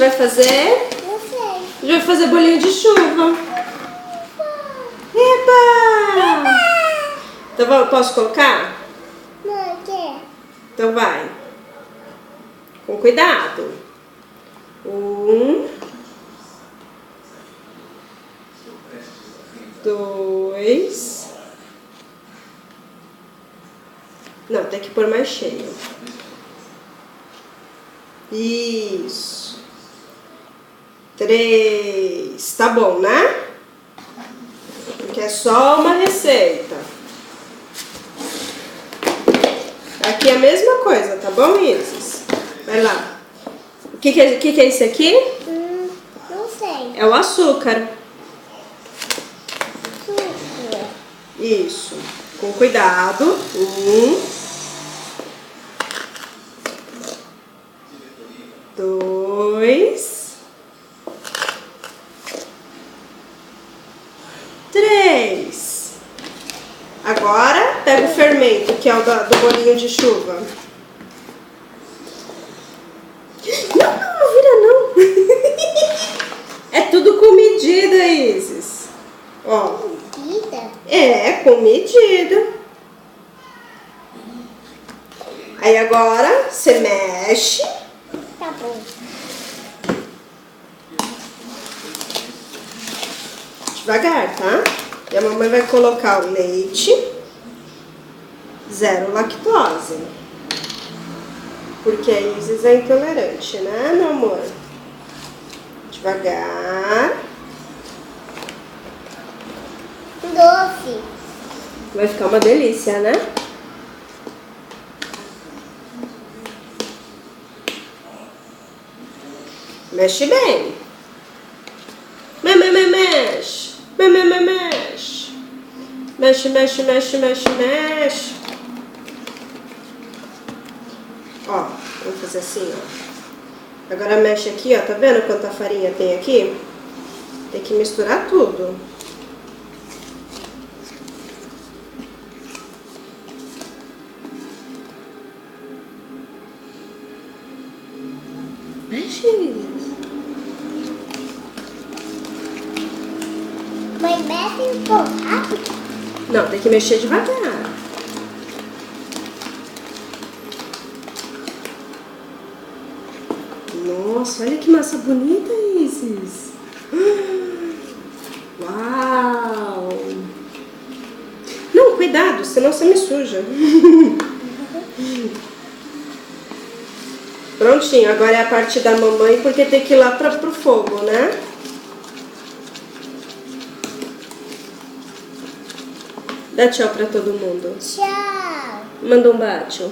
vai fazer? Não sei. A gente vai fazer bolinho de chuva. Eba! Então posso colocar? Não, quer? Então vai. Com cuidado. 1, 2. Não, tem que pôr mais cheio. Isso. 3. Tá bom, né? Porque é só uma receita. Aqui é a mesma coisa, tá bom, Isis? Vai lá. O que é esse aqui? Não sei. É o açúcar. Açúcar. Isso. Com cuidado. 1, 2, 3. Agora pega o fermento, que é o do bolinho de chuva. Não vira não. É tudo com medida, Isis. Ó. Medida? É, com medida. Aí agora você mexe. Tá bom. Devagar, tá? E a mamãe vai colocar o leite, 0 lactose. Porque a Isis é intolerante, né, meu amor? Devagar. Doce. Vai ficar uma delícia, né? Mexe bem. Mexe. Mexe. Ó, vamos fazer assim, ó. Agora mexe aqui, ó. Tá vendo quanta farinha tem aqui? Tem que misturar tudo. Mexe. Mas mexe um pouco rápido. Não, tem que mexer devagar. Nossa, olha que massa bonita, Isis. Uau! Não, cuidado, senão você me suja. Prontinho, agora é a parte da mamãe, porque tem que ir lá pro fogo, né? Dá tchau pra todo mundo. Tchau. Manda um bate.